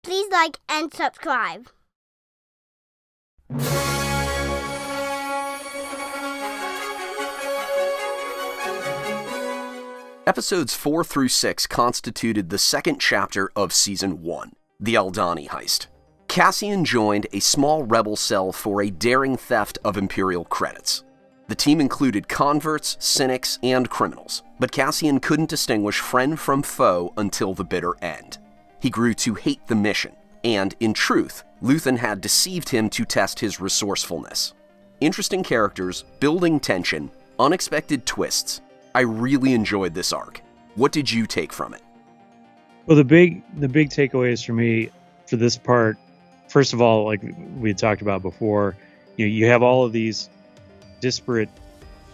please like and subscribe. Episodes 4 through 6 constituted the second chapter of Season 1, the Aldhani heist. Cassian joined a small rebel cell for a daring theft of Imperial credits. The team included converts, cynics, and criminals, but Cassian couldn't distinguish friend from foe until the bitter end. He grew to hate the mission, and, in truth, Luthen had deceived him to test his resourcefulness. Interesting characters, building tension, unexpected twists. I really enjoyed this arc. What did you take from it? Well, the big takeaways for me for this part, first of all, like we had talked about before, you have all of these disparate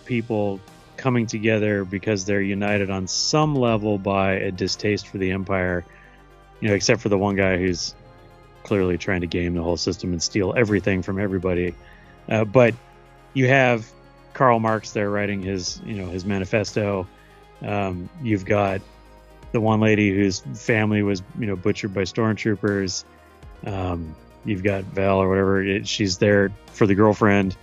people coming together because they're united on some level by a distaste for the Empire, except for the one guy who's clearly trying to game the whole system and steal everything from everybody. But you have Karl Marx there writing his manifesto. You've got the one lady whose family was, butchered by stormtroopers. You've got Val or whatever. She's there for the girlfriend.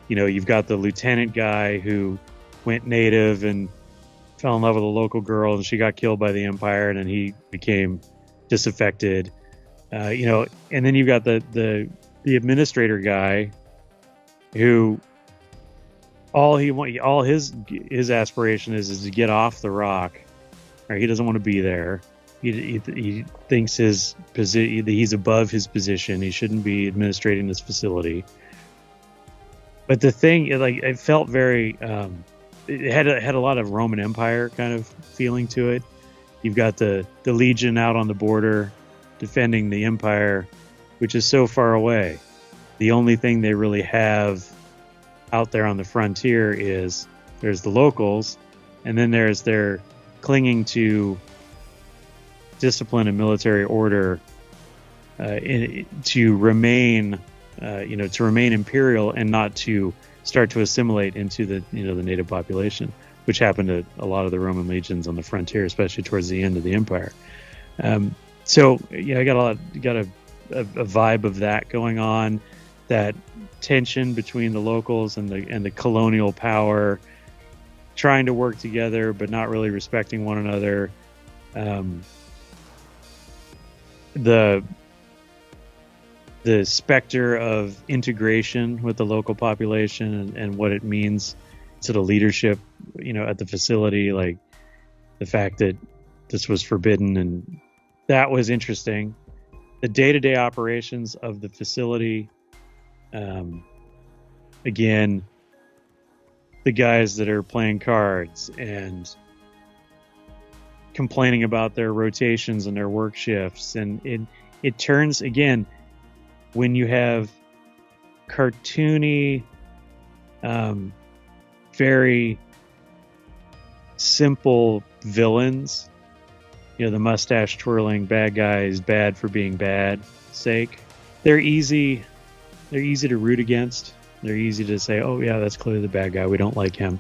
You've got the lieutenant guy who went native and fell in love with a local girl, and she got killed by the Empire, and then he became disaffected. And then you've got the administrator guy who all his aspiration is to get off the rock. Right? He doesn't want to be there. He thinks he's above his position. He shouldn't be administrating this facility. But the thing, it felt very, it had a lot of Roman Empire kind of feeling to it. You've got the Legion out on the border defending the Empire, which is so far away. The only thing they really have out there on the frontier is there's the locals, and then there's their clinging to discipline and military order to remain imperial and not to start to assimilate into the native population, which happened to a lot of the Roman legions on the frontier, especially towards the end of the Empire. I got a vibe of that going on, that tension between the locals and the colonial power trying to work together but not really respecting one another. The specter of integration with the local population and what it means to the leadership, at the facility, like the fact that this was forbidden, and that was interesting. The day-to-day operations of the facility, again, the guys that are playing cards and complaining about their rotations and their work shifts, and it turns, again, when you have cartoony, very simple villains, the mustache twirling bad guys, bad for being bad sake, they're easy to root against. They're easy to say, oh yeah, that's clearly the bad guy, we don't like him.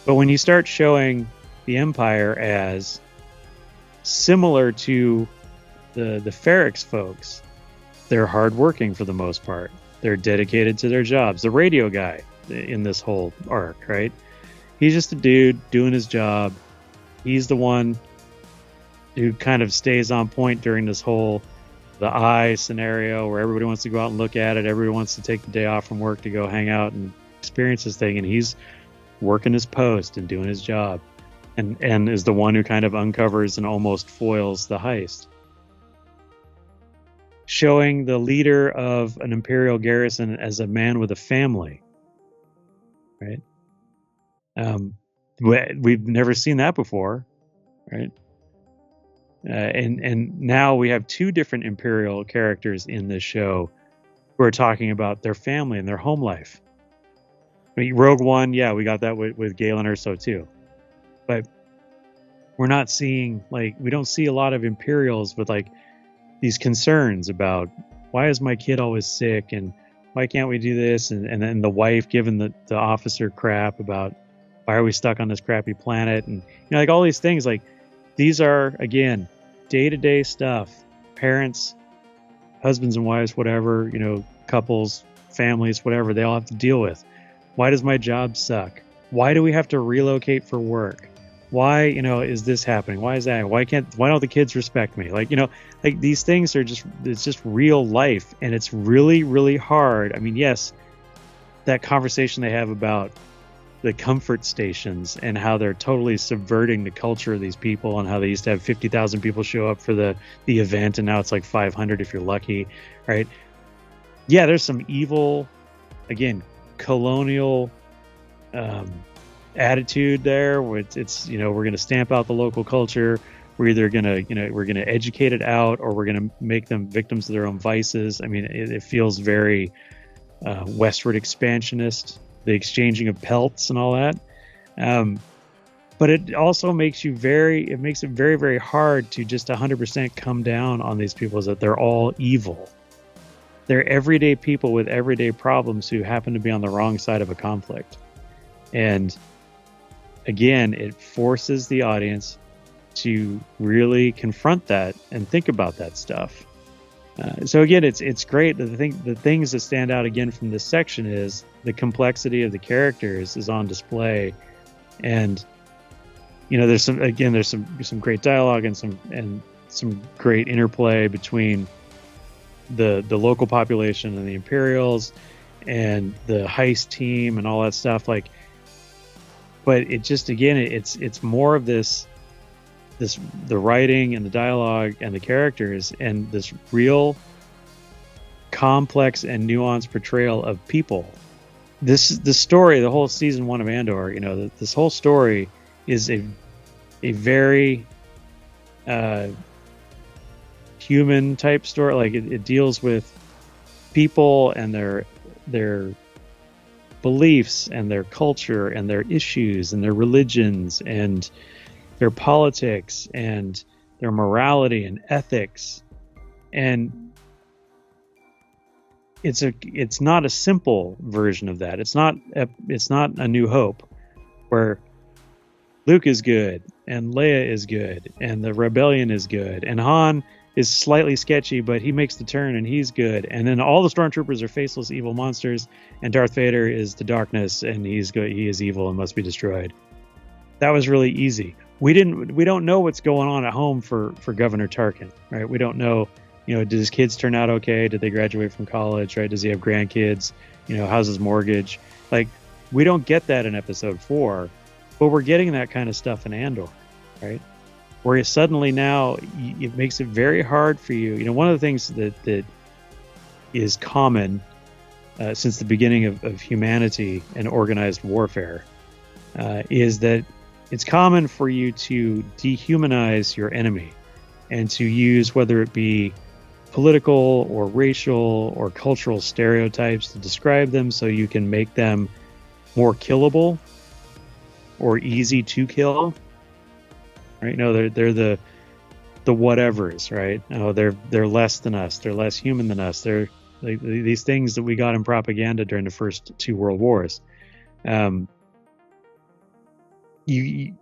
But when you start showing the Empire as similar to the Ferrix folks, they're hardworking for the most part. They're dedicated to their jobs. The radio guy in this whole arc, right? He's just a dude doing his job. He's the one who kind of stays on point during this whole the eye scenario where everybody wants to go out and look at it. Everybody wants to take the day off from work to go hang out and experience this thing. And he's working his post and doing his job, and is the one who kind of uncovers and almost foils the heist. Showing the leader of an Imperial garrison as a man with a family, right? We've never seen that before, right? And now we have two different Imperial characters in this show who are talking about their family and their home life. I mean, Rogue One, yeah, we got that with Galen Erso too. But we're not seeing, we don't see a lot of Imperials with these concerns about, why is my kid always sick, and why can't we do this? And then the wife giving the officer crap about, why are we stuck on this crappy planet? And all these things, these are, again, day-to-day stuff, parents, husbands and wives, whatever, couples, families, whatever, they all have to deal with. Why does my job suck? Why do we have to relocate for work? Why, is this happening? Why is that? Why don't the kids respect me? Like these things are it's just real life. And it's really, really hard. I mean, yes, that conversation they have about the comfort stations and how they're totally subverting the culture of these people, and how they used to have 50,000 people show up for the event, and now it's like 500 if you're lucky, right? Yeah, there's some evil, again, colonial attitude there, where it's we're going to stamp out the local culture. We're either going to we're going to educate it out, or we're going to make them victims of their own vices. I mean, it feels very westward expansionist, the exchanging of pelts and all that. But it also makes it very, very hard to just 100% come down on these people, is that they're all evil. They're everyday people with everyday problems who happen to be on the wrong side of a conflict. And again, it forces the audience to really confront that and think about that stuff. So again, it's great. The things that stand out again from this section is the complexity of the characters is on display, and there's some great dialogue and some great interplay between the local population and the Imperials and the heist team and all that stuff. But it just, again, it's more of this the writing and the dialogue and the characters and this real complex and nuanced portrayal of people. The story, the whole season 1 of Andor, this whole story is a very human type story. Like it deals with people and their beliefs and their culture and their issues and their religions and their politics and their morality and ethics. And it's not a simple version of that. It's not A New Hope, where Luke is good and Leia is good and the rebellion is good and Han is slightly sketchy, but he makes the turn and he's good. And then all the stormtroopers are faceless evil monsters, and Darth Vader is the darkness and he's good. He is evil and must be destroyed. That was really easy. We don't know what's going on at home for Governor Tarkin, right? We don't know, did his kids turn out okay? Did they graduate from college, right? Does he have grandkids? How's his mortgage? We don't get that in episode 4, but we're getting that kind of stuff in Andor, right? Where suddenly now it makes it very hard for you. One of the things that is common since the beginning of humanity and organized warfare is that it's common for you to dehumanize your enemy and to use, whether it be political or racial or cultural stereotypes, to describe them so you can make them more killable or easy to kill. Right? They're the whatevers, right? They're less than us. They're less human than us. They're these things that we got in propaganda during the first 2 world wars. You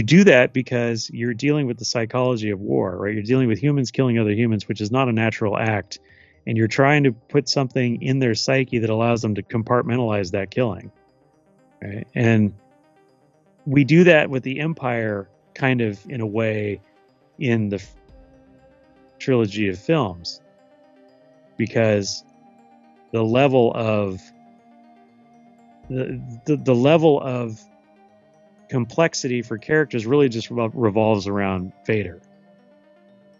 do that because you're dealing with the psychology of war, right? You're dealing with humans killing other humans, which is not a natural act, and you're trying to put something in their psyche that allows them to compartmentalize that killing, right? And we do that with the Empire, kind of in a way, in the trilogy of films, because the level of complexity for characters really just revolves around Vader.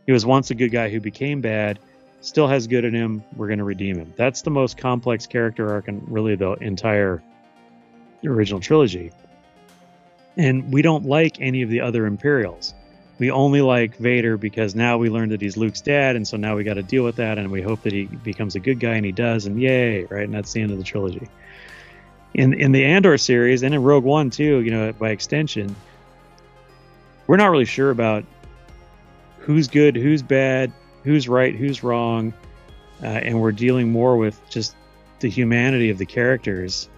He was once a good guy who became bad, still has good in him, we're going to redeem him. That's the most complex character arc in really the entire original trilogy. And we don't like any of the other Imperials. We only like Vader because now we learned that he's Luke's dad, and so now we got to deal with that, and we hope that he becomes a good guy, and he does, and yay, right? And that's the end of the trilogy. In the Andor series, and in Rogue One too, by extension, we're not really sure about who's good, who's bad, who's right, who's wrong, and we're dealing more with just the humanity of the characters.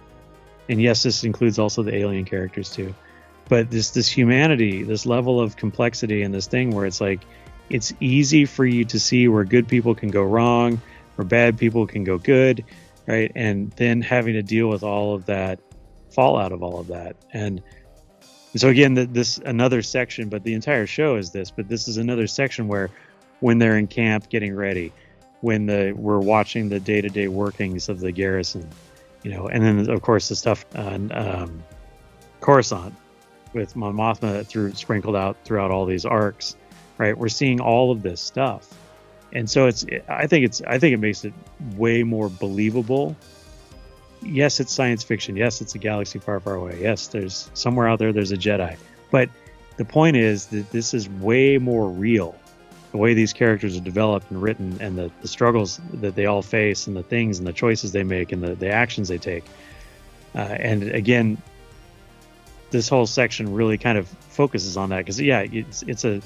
And yes, this includes also the alien characters too. But this humanity, this level of complexity, and this thing where it's like it's easy for you to see where good people can go wrong, where bad people can go good, right? And then having to deal with all of that fallout of all of that. And so again, this another section, but the entire show is this, but this is another section where when they're in camp getting ready, when we're watching the day-to-day workings of the garrison, and then of course the stuff on Coruscant with Mon Mothma sprinkled out throughout all these arcs, right? We're seeing all of this stuff, and so I think it makes it way more believable. Yes, it's science fiction. Yes, it's a galaxy far, far away. Yes, there's somewhere out there's a Jedi, but the point is that this is way more real. The way these characters are developed and written, and the struggles that they all face, and the things and the choices they make, and the actions they take. And again, this whole section really kind of focuses on that because it's an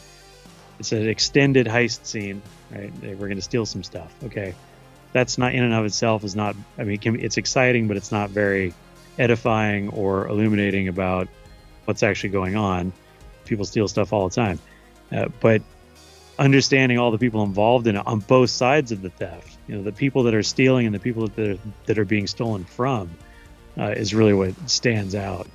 extended heist scene, right? We're going to steal some stuff. Okay, that's not in and of itself is not. I mean, it's exciting, but it's not very edifying or illuminating about what's actually going on. People steal stuff all the time, but understanding all the people involved in it on both sides of the theft, the people that are stealing and the people that are being stolen from, is really what stands out.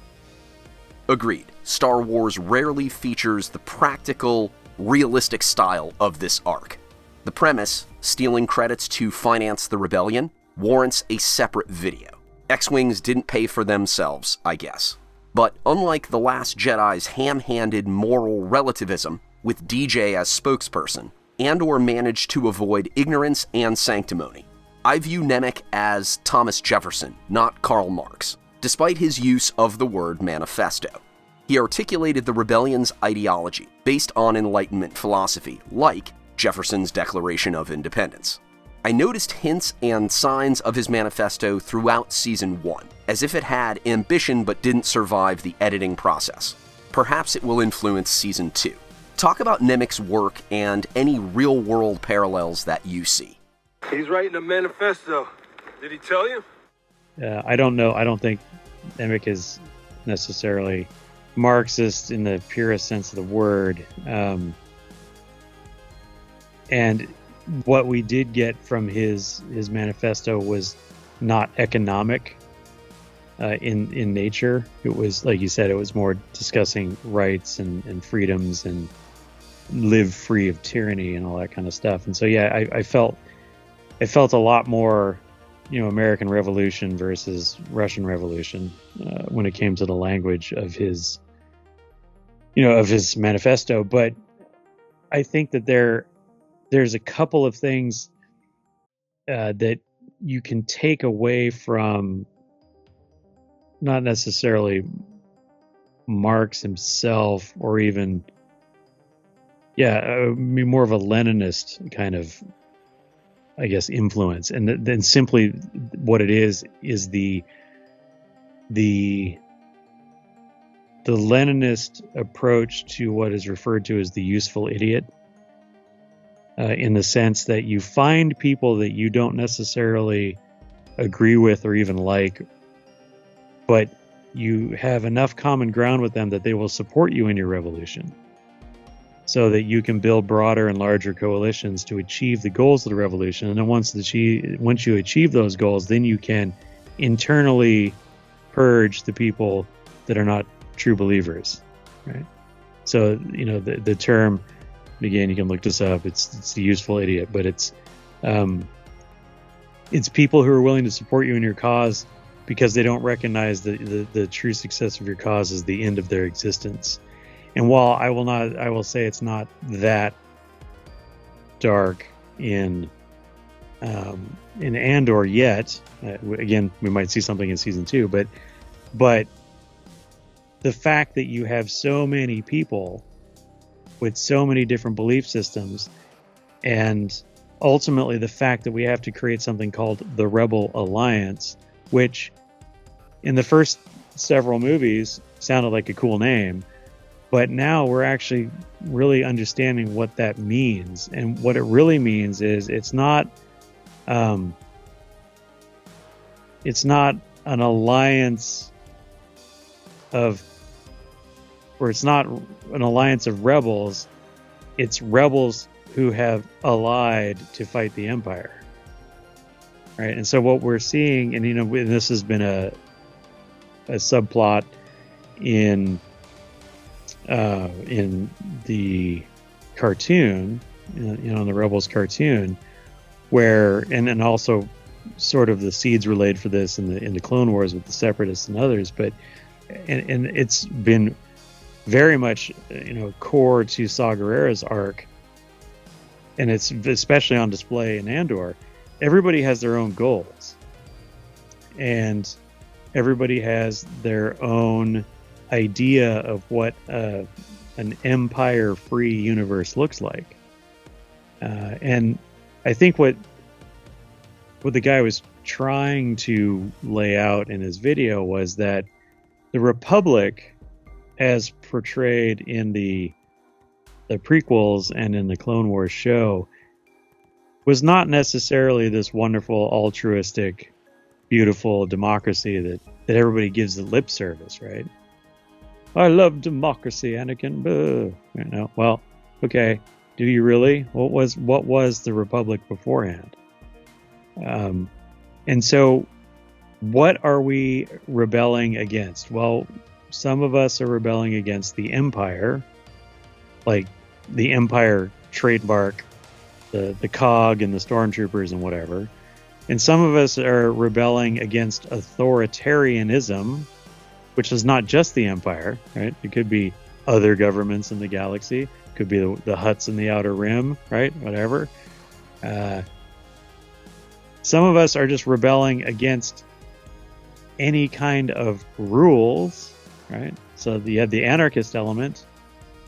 Agreed. Star Wars rarely features the practical, realistic style of this arc. The premise, stealing credits to finance the rebellion, warrants a separate video. X-Wings didn't pay for themselves, I guess. But unlike The Last Jedi's ham-handed moral relativism, with DJ as spokesperson, Andor managed to avoid ignorance and sanctimony. I view Nemec as Thomas Jefferson, not Karl Marx, despite his use of the word manifesto. He articulated the rebellion's ideology based on Enlightenment philosophy, like Jefferson's Declaration of Independence. I noticed hints and signs of his manifesto throughout Season 1, as if it had ambition but didn't survive the editing process. Perhaps it will influence Season 2. Talk about Nemec's work and any real-world parallels that you see. He's writing a manifesto. Did he tell you? I don't know. I don't think Nemec is necessarily Marxist in the purest sense of the word. And what we did get from his manifesto was not economic in nature. It was, like you said, it was more discussing rights and freedoms and live free of tyranny and all that kind of stuff. And so, I felt a lot more, American Revolution versus Russian Revolution when it came to the language of his manifesto. But I think that there's a couple of things that you can take away from not necessarily Marx himself, or even more of a Leninist kind of, I guess, influence. And then simply what it is the Leninist approach to what is referred to as the useful idiot, in the sense that you find people that you don't necessarily agree with or even like, but you have enough common ground with them that they will support you in your revolution, so that you can build broader and larger coalitions to achieve the goals of the revolution. And then once you achieve those goals, then you can internally purge the people that are not true believers, right? So, the term, again, you can look this up, it's the useful idiot, but it's people who are willing to support you in your cause because they don't recognize the true success of your cause as the end of their existence. And while I will say it's not that dark in Andor yet. Again, we might see something in Season 2, but the fact that you have so many people with so many different belief systems, and ultimately the fact that we have to create something called the Rebel Alliance, which in the first several movies sounded like a cool name, but now we're actually really understanding what that means. And what it really means is it's not an alliance of, or it's not an alliance of rebels. It's rebels who have allied to fight the Empire. Right, and so what we're seeing, and this has been a subplot in the cartoon, in the Rebels cartoon, where and also sort of the seeds were laid for this in the Clone Wars with the Separatists and others, but and it's been very much core to Saw Gerrera's arc, and it's especially on display in Andor. Everybody has their own goals, and everybody has their own idea of what an Empire-free universe looks like. And I think what the guy was trying to lay out in his video was that the Republic, as portrayed in the prequels and in the Clone Wars show, was not necessarily this wonderful, altruistic, beautiful democracy that everybody gives the lip service, right? I love democracy, Anakin. Well, okay. Do you really? What was the Republic beforehand? And so, what are we rebelling against? Well, some of us are rebelling against the Empire, like the Empire trademark, the cog and the stormtroopers and whatever. And some of us are rebelling against authoritarianism, which is not just the Empire, right? It could be other governments in the galaxy. It could be the Hutts in the Outer Rim, right? Whatever. Some of us are just rebelling against any kind of rules, right? So you have the anarchist element,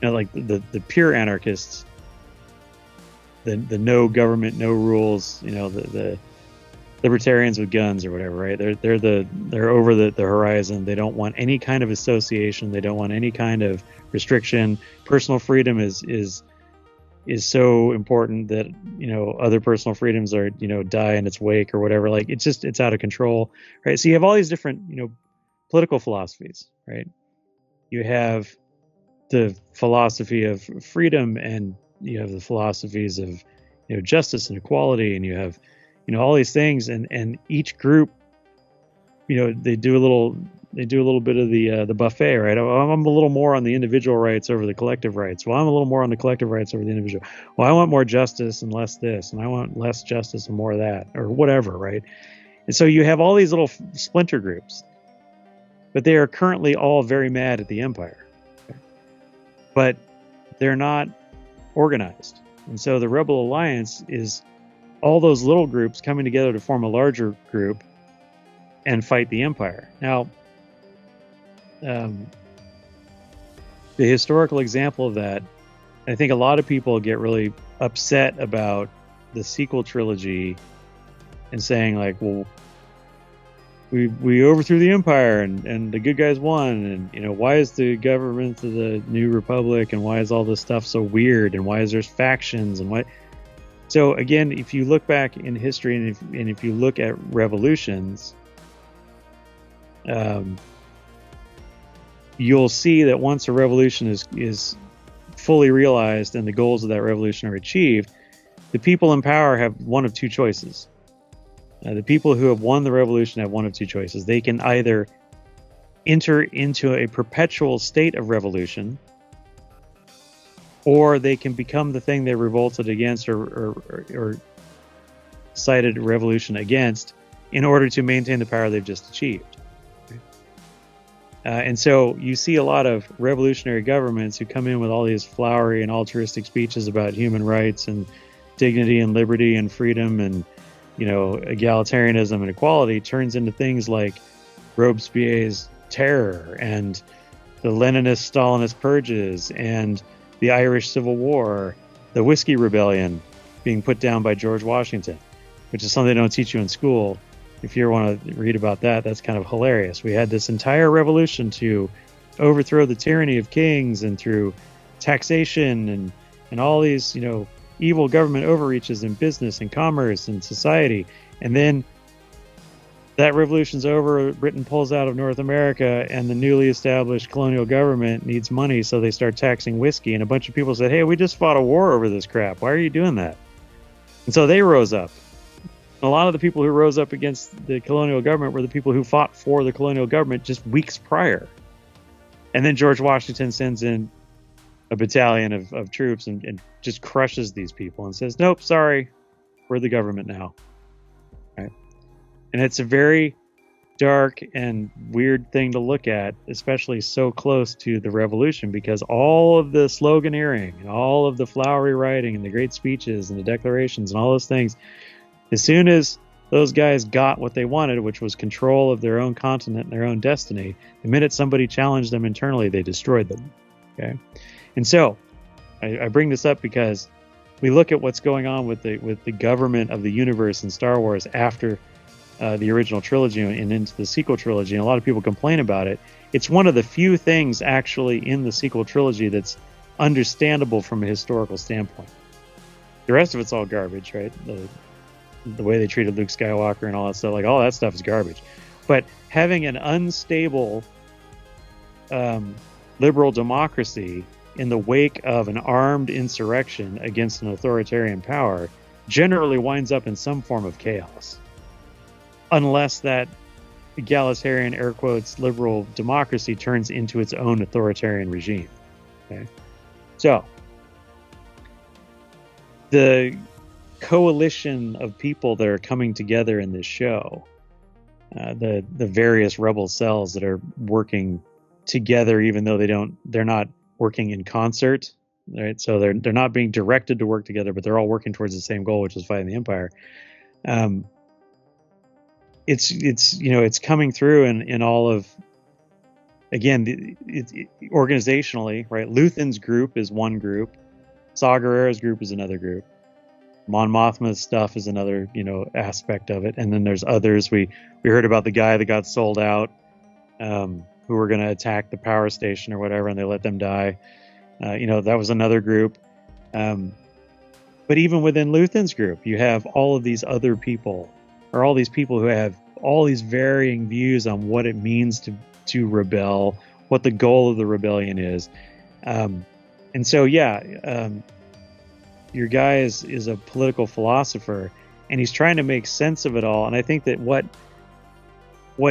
like the pure anarchists, the no government, no rules, the libertarians with guns or whatever, right? They're over the horizon. They don't want any kind of association. They don't want any kind of restriction. Personal freedom is so important that other personal freedoms are die in its wake or whatever. Like it's out of control, right? So you have all these different political philosophies, right? You have the philosophy of freedom, and you have the philosophies of justice and equality, and you have all these things, and each group they do a little bit of the buffet, right? I'm a little more on the individual rights over the collective rights. Well, I'm a little more on the collective rights over the individual. Well, I want more justice and less this, and I want less justice and more that, or whatever, right? And so you have all these little splinter groups, but they are currently all very mad at the Empire, but they're not organized. And so the Rebel Alliance is all those little groups coming together to form a larger group and fight the Empire. Now, the historical example of that, I think a lot of people get really upset about the sequel trilogy and saying like, well, we overthrew the Empire and the good guys won, and why is the government of the New Republic, and why is all this stuff so weird, and why is there factions, and why? So again, if you look back in history, and if you look at revolutions, you'll see that once a revolution is fully realized and the goals of that revolution are achieved, the people in power have one of two choices. The people who have won the revolution have one of two choices. They can either enter into a perpetual state of revolution, or they can become the thing they revolted against or cited revolution against in order to maintain the power they've just achieved. And so you see a lot of revolutionary governments who come in with all these flowery and altruistic speeches about human rights and dignity and liberty and freedom and egalitarianism and equality, turns into things like Robespierre's terror and the Leninist Stalinist purges and the Irish Civil War, the Whiskey Rebellion being put down by George Washington, which is something they don't teach you in school. If you want to read about that, that's kind of hilarious. We had this entire revolution to overthrow the tyranny of kings, and through taxation and all these, evil government overreaches in business and commerce and society. And then that revolution's over, Britain pulls out of North America, and the newly established colonial government needs money, so they start taxing whiskey. And a bunch of people said, hey, we just fought a war over this crap. Why are you doing that? And so they rose up. And a lot of the people who rose up against the colonial government were the people who fought for the colonial government just weeks prior. And then George Washington sends in a battalion of troops and just crushes these people and says, nope, sorry, we're the government now. Right? And it's a very dark and weird thing to look at, especially so close to the revolution, because all of the sloganeering and all of the flowery writing and the great speeches and the declarations and all those things, as soon as those guys got what they wanted, which was control of their own continent and their own destiny, the minute somebody challenged them internally, they destroyed them. Okay, and so I bring this up because we look at what's going on with the government of the universe in Star Wars after the original trilogy and into the sequel trilogy, and a lot of people complain about it. It's one of the few things actually in the sequel trilogy that's understandable from a historical standpoint. The rest of it's all garbage, right? The way they treated Luke Skywalker and all that stuff, like all that stuff is garbage. But having an unstable liberal democracy in the wake of an armed insurrection against an authoritarian power generally winds up in some form of chaos. Unless that egalitarian, air quotes, liberal democracy turns into its own authoritarian regime. Okay? So, the coalition of people that are coming together in this show, the various rebel cells that are working together, even though they're not working in concert, right? So they're not being directed to work together, but they're all working towards the same goal, which is fighting the Empire. It's coming through in all of, again, organizationally, right? Luthen's group is one group, Saw Gerrera's group is another group, Mon Mothma's stuff is another, aspect of it, and then there's others. We heard about the guy that got sold out, who were going to attack the power station or whatever, and they let them die. That was another group. But even within Luthen's group, you have all of these other people, or all these people who have all these varying views on what it means to rebel, what the goal of the rebellion is. And so, your guy is a political philosopher, and he's trying to make sense of it all. And I think that what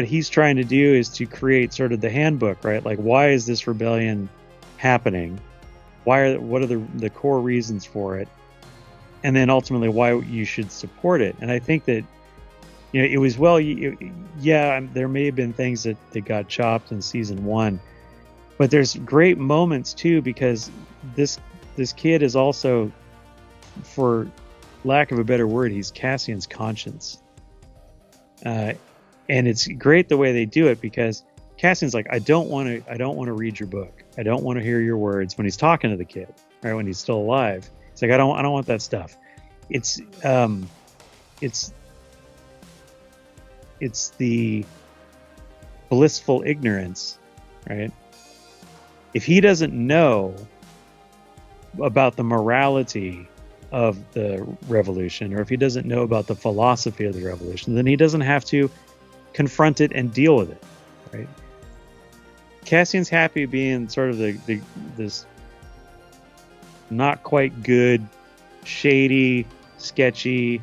he's trying to do is to create sort of the handbook, right? Like, why is this rebellion happening? What are the core reasons for it? And then ultimately why you should support it. And I think that, it was, there may have been things that got chopped in season 1, but there's great moments too, because this kid is also, for lack of a better word, he's Cassian's conscience. And it's great the way they do it, because Cassian's like, I don't want to read your book. I don't want to hear your words, when he's talking to the kid, right? When he's still alive. It's like, I don't want that stuff. It's the blissful ignorance, right? If he doesn't know about the morality of the revolution, or if he doesn't know about the philosophy of the revolution, then he doesn't have to confront it and deal with it, right? Cassian's happy being sort of this not quite good, shady, sketchy,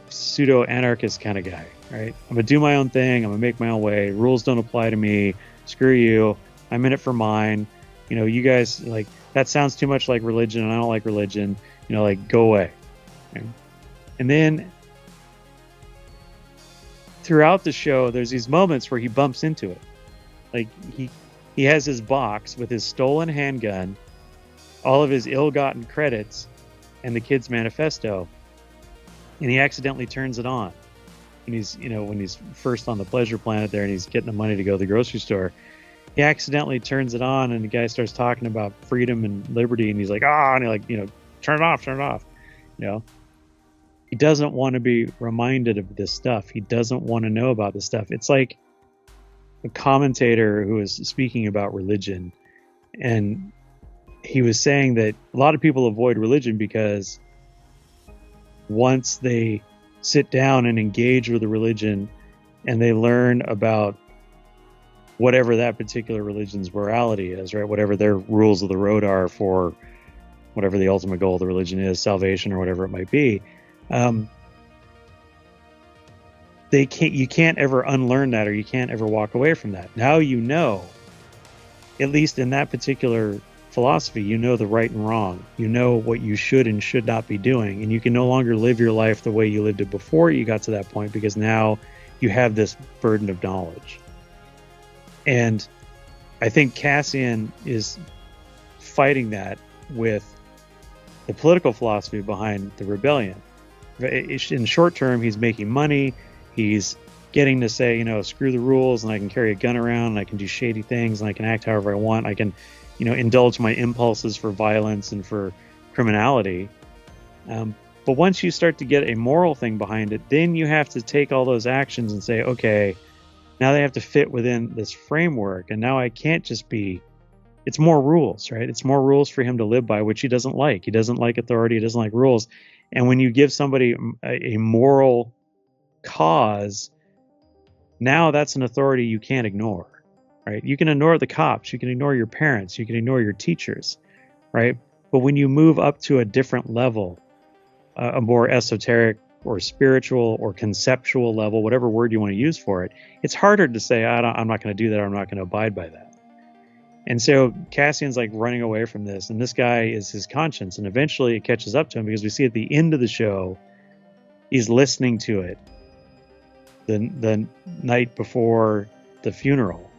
pseudo-anarchist kind of guy, right? I'm gonna do my own thing. I'm gonna make my own way. Rules don't apply to me. Screw you. I'm in it for mine. You guys, like, that sounds too much like religion, and I don't like religion. Go away. Okay? And then throughout the show, there's these moments where he bumps into it. Like, he has his box with his stolen handgun, all of his ill-gotten credits, and the kid's manifesto, and he accidentally turns it on. And he's, when he's first on the pleasure planet there, and he's getting the money to go to the grocery store, he accidentally turns it on, and the guy starts talking about freedom and liberty, and he's like, and he turn it off. He doesn't want to be reminded of this stuff. He doesn't want to know about this stuff. It's like a commentator who was speaking about religion, and he was saying that a lot of people avoid religion because once they sit down and engage with the religion, and they learn about whatever that particular religion's morality is, right? Whatever their rules of the road are for whatever the ultimate goal of the religion is, salvation or whatever it might be. You can't ever unlearn that, or you can't ever walk away from that. Now you know, at least in that particular philosophy, you know the right and wrong. You know what you should and should not be doing, and you can no longer live your life the way you lived it before you got to that point, because now you have this burden of knowledge. And I think Cassian is fighting that with the political philosophy behind the rebellion. In short term, he's making money. He's getting to say, screw the rules, and I can carry a gun around, and I can do shady things, and I can act however I want. I can, indulge my impulses for violence and for criminality. But once you start to get a moral thing behind it, then you have to take all those actions and say, okay, now they have to fit within this framework. And now I can't just be, it's more rules, right? It's more rules for him to live by, which he doesn't like. He doesn't like authority. He doesn't like rules. And when you give somebody a moral cause, now that's an authority you can't ignore, right? You can ignore the cops. You can ignore your parents. You can ignore your teachers, right? But when you move up to a different level, a more esoteric or spiritual or conceptual level, whatever word you want to use for it, it's harder to say, I'm not going to do that, or I'm not going to abide by that. And so Cassian's like running away from this, and this guy is his conscience, and eventually it catches up to him, because we see at the end of the show, he's listening to it the night before the funeral,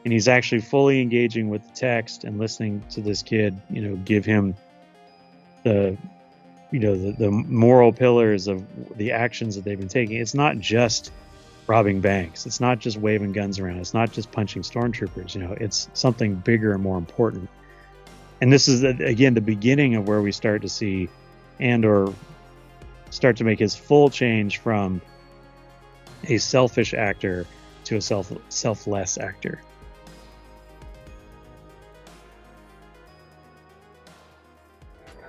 and he's actually fully engaging with the text and listening to this kid, give him the moral pillars of the actions that they've been taking. It's not just robbing banks. It's not just waving guns around. It's not just punching stormtroopers. It's something bigger and more important. And this is, again, the beginning of where we start to see Andor start to make his full change from a selfish actor to a selfless actor.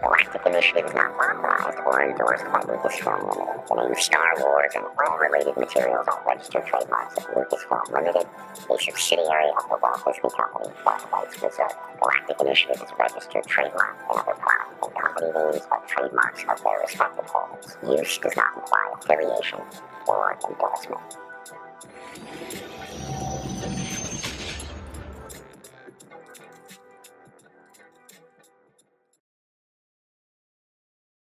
Galactic Initiative is not authorized or endorsed by Lucasfilm Limited. The name Star Wars and all related materials are registered trademarks of Lucasfilm Limited, a subsidiary of the Walt Disney Company, but rights reserved. Galactic Initiative is a registered trademark, and other product and company names are trademarks of their respective holders. Use does not imply affiliation or endorsement.